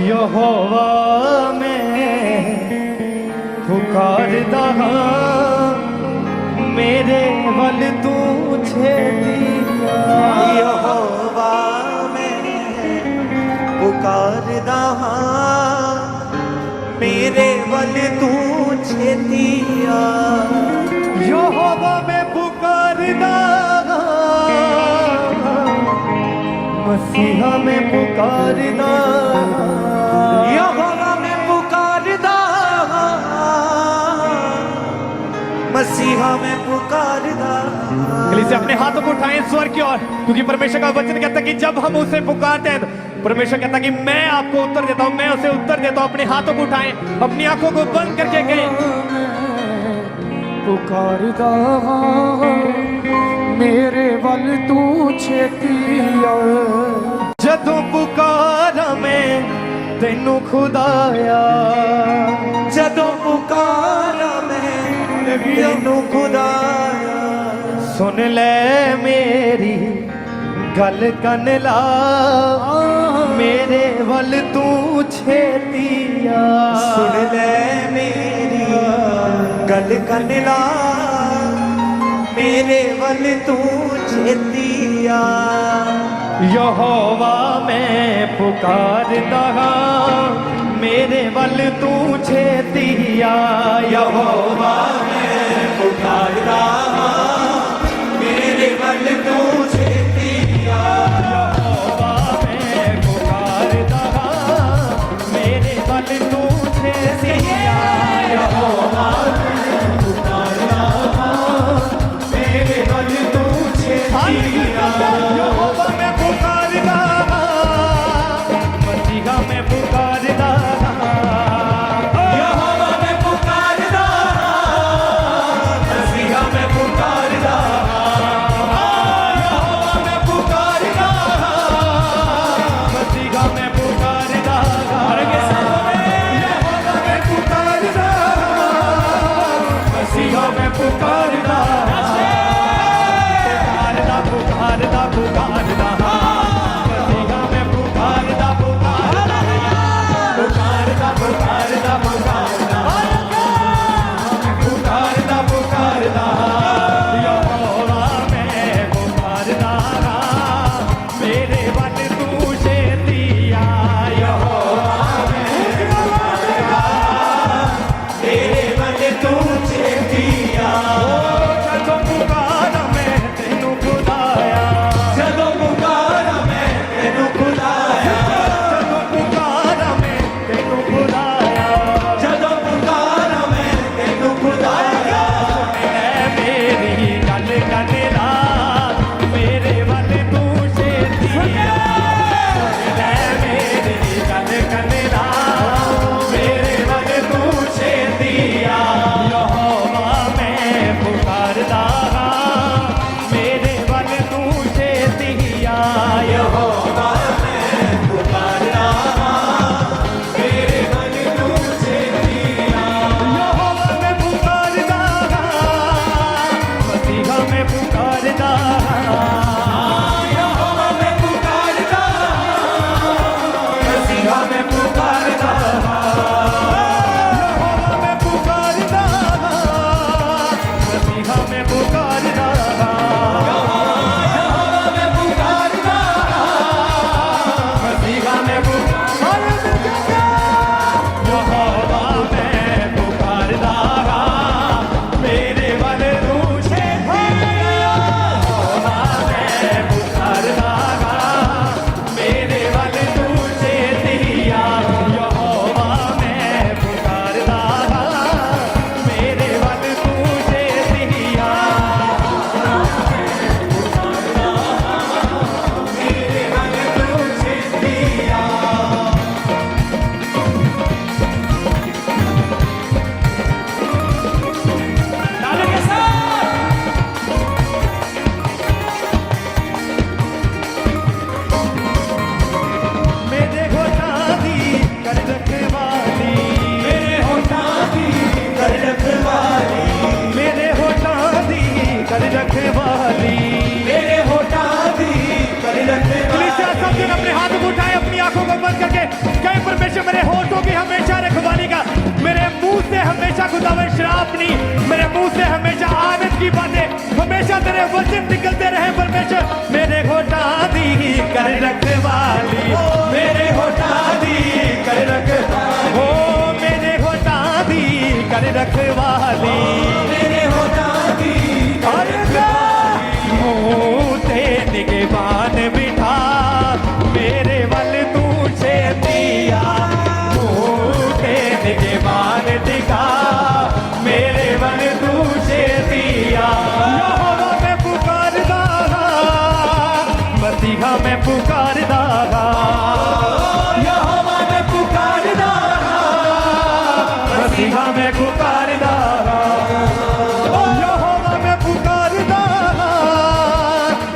यहोवा मैं पुकारदा हां मेरे वल तू छेतिया। यहोवा मैं पुकारदा हां मेरे वल तू छेतिया। यहोवा मैं पुकारदा मसीहा में पुकारदा। यहोवा में पुकारदा मसीहा में पुकारदा। से अपने हाथों को उठाएं स्वर की ओर, क्योंकि परमेश्वर का वचन कहता है कि जब हम उसे पुकारते हैं तो परमेश्वर कहता है कि मैं आपको उत्तर देता हूं, मैं उसे उत्तर देता हूं। अपने हाथों को उठाएं, अपनी आंखों को बंद करके कहें, पुकारदा मेरे वल तू छेतिया। जदों पुकारा मैं तेनू खुदाया। जदों पुकारा मैं तेनू खुदाया। सुन ले मेरी गल कन ला मेरे वल तू छेतिया। सुन ले मेरी गल कन ला मेरे वल तू छेतिया। यहोवा मैं पुकारदा मेरे वल तू छेतिया। यहोवा मैं पुकारदा मेरे वल तू छेतिया। यहोवा मैं पुकारदा मेरे वल तू छेतिया। यहोवा मैं पुकारदा मेरे वल तू छेतिया। यहोवा मैं पुकारदा मसीहा मैं पुकारदा। यहोवा मैं पुकारदा मसीहा मैं पुकारदा। रखवाली मेरे होता की मुंह ते निगहबान बिठा मेरे वल तू छेतिया मुंह ते निगहबान दिखा मेरे वल तू छेतिया यहोवा मैं पुकारदा मसीहा मैं पुकारदा यहोवा मैं पुकारदा मसीहा मैं पुकारदा यहोवा मैं पुकारदा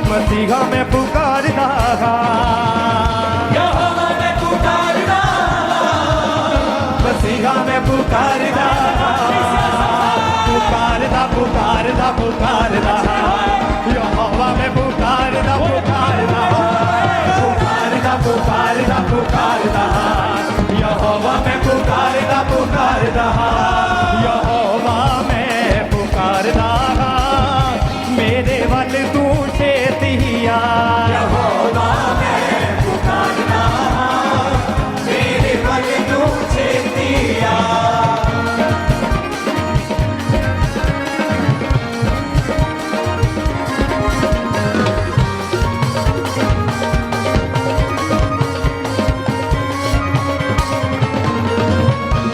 मसीहा मैं पुकारदा यहोवा मैं पुकारदा मसीहा मैं पुकारदा पुकारदा पुकारदा पुकारदा यहोवा मैं पुकारदा पुकारदा पुकारदा पुकारदा पुकारदा यहोवा मैं पुकारदा पुकारदा यहोवा मैं पुकारदा मेरे वल तू छेतिया यहोवा मैं पुकारदा मेरे वल तू छेतिया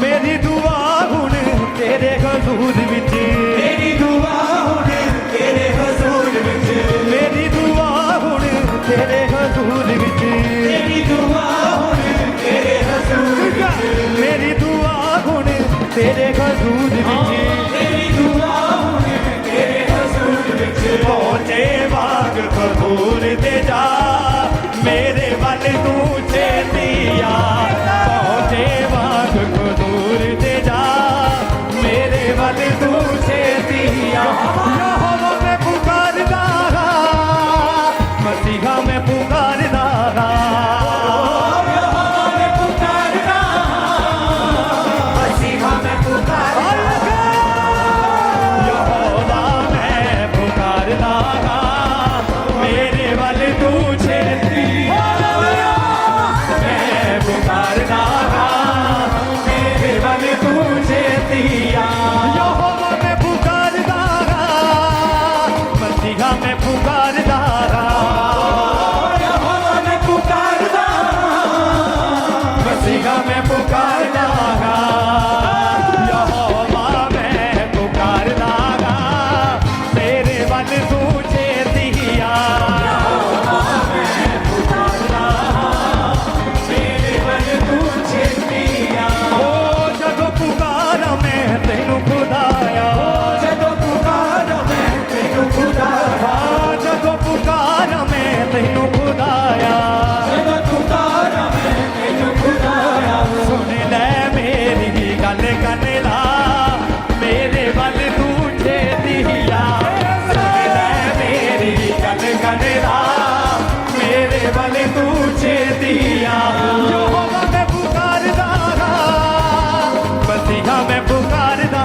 मेरी दुआ हुण तेरे हजूर विच मेरी दुआ हुण तेरे हजूर विच मेरी दुआ हुण तेरे हजूर विच मेरी दुआ हुण तेरे हजूर विच मेरी दुआ हुण तेरे हजूर विच मेरी दुआ हुण तेरे हजूर विच पहुंचे बाग कबूल दे जा मेरे वल तू छेतिया पहुंचे बाग कबूल दे जा मेरे वल तू छेतिया यहोवा मैं पुकारदा मसीहा मैं पुकारदा यहोवा मैं पुकारदा मसीहा मैं पुकारदा यहोवा मैं पुकारदा मेरे वल तू छेतिया मैं पुकारदा मेरे वल तू छेतिया यहोवा मैं पुकारदा मसीहा मैं पुकारदा यहोवा मैं पुकारदा मसीहा मैं पुकारदा यहोवा मैं पुकारदा तेरे वल तू छेतिया मेरे वल तू छेतिया ओ जदों पुकारा मैं तैनू खुदाया जदों पुकारा मैं तैनू खुदाया जदों पुकारा मैं तैनू खुदाया जदों पुकारा मैं तैनू खुदाया सुन ले मेरी गल कन ला मेरे वल तू छेतिया सुन ले मेरी गल कन ला मेरे वल तू छेतिया यहोवा मैं पुकारदा मसीहा मैं पुकारदा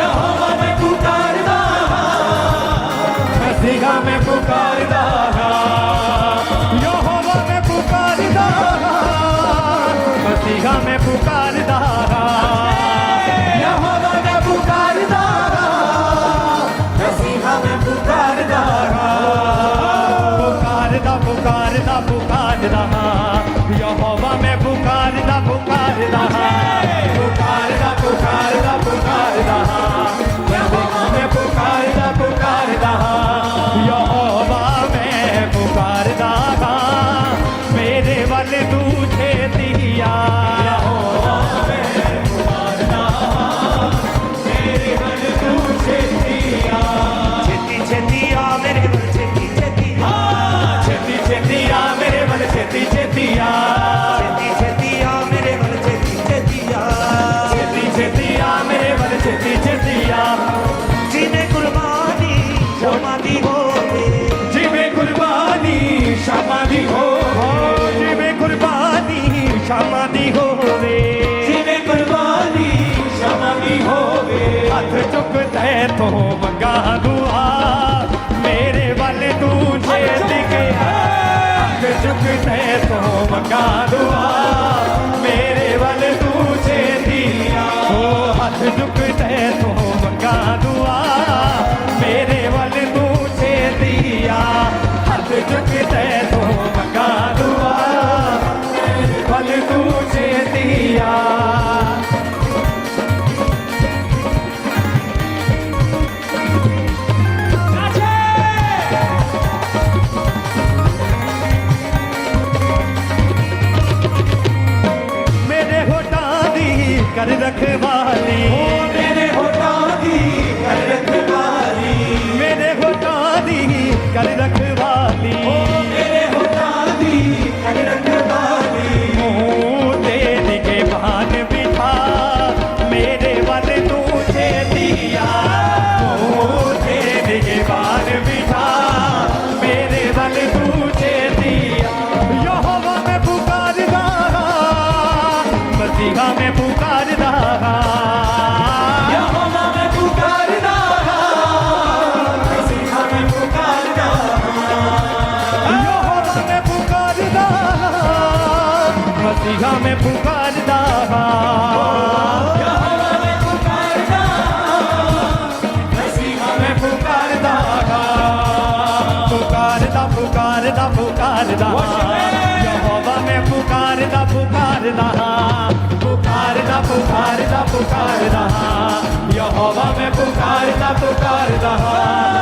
यहोवा मैं पुकारदा मसीहा मैं पुकारदा यहोवा मैं पुकारदा मसीहा मैं पुकारदा यहोवा मैं पुकारदा मसीहा मैं पुकारदा पुकारदा पुकारदा पुकारदा यहोवा मैं पुकारदा पुकारदा पुकारदा पुकारदा पुकारदा यहोवा मैं पुकारदा पुकारदा यहोवा मैं पुकारदा मेरे वल तू छेतिया मेरे वल तू छेतिया छेती छेती आ मेरे वल छेती छेती आ छेती छेती आ मेरे वल छेती छेती आ छेती छेती आ मेरे वल छेती छेती आ छेती छेती आ मेरे वल छेती छेती आ जिन्हें कुर्बानी क्षमा दी होवे जिਵੇਂ ਕੁਰਬਾਨੀ ਸ਼ਾਮਾਂ ਦੀ ਹੋਵੇ ਜਿਵੇਂ ਕੁਰਬਾਨੀ ਸ਼ਾਮਾਂ ਦੀ ਹੋਵੇ ਜਿਵੇਂ ਕੁਰਬਾਨੀ ਸ਼ਮਾਂ ਦੀ ਹੋਵੇ ਹੱਥ ਚੁੱਕਦਾ ਤੋਂ ਮੰਗਾ ਦੁਆ ਮੇਰੇ ਵੱਲ ਤੂੰ ਛੇਤੀ ਕੇ ਹੱਥ ਚੁੱਕਦਾ ਤੋਂ ਮੰਗਾ ਦੁਆ ਮੇਰੇ ਵੱਲ ਤੂੰ ਛੇਤੀ ਆ रखवाली मेरे होठों की कर रखवाली मेरे होठों दी कर रखवाली मेरे होठों की कर रखवाली मुँह तेरे के भान बिठा मेरे वाले तुझे दिया मुँह तेरे के भान बिठा मेरे वाले तुझे दिया यहोवा मैं पुकारदा मसीहा मैं पुकारदा यहोवा मैं पुकारदा मसीहा मैं पुकारदा यहोवा मैं पुकारदा मसीहा मैं पुकारदा यहोवा मैं पुकारदा मसीहा मैं पुकारदा पुकारदा पुकारदा पुकारदा यहोवा मैं पुकारदा पुकारदा पुकारदा पुकारदा पुकारदा यहोवा मैं पुकारदा पुकारदा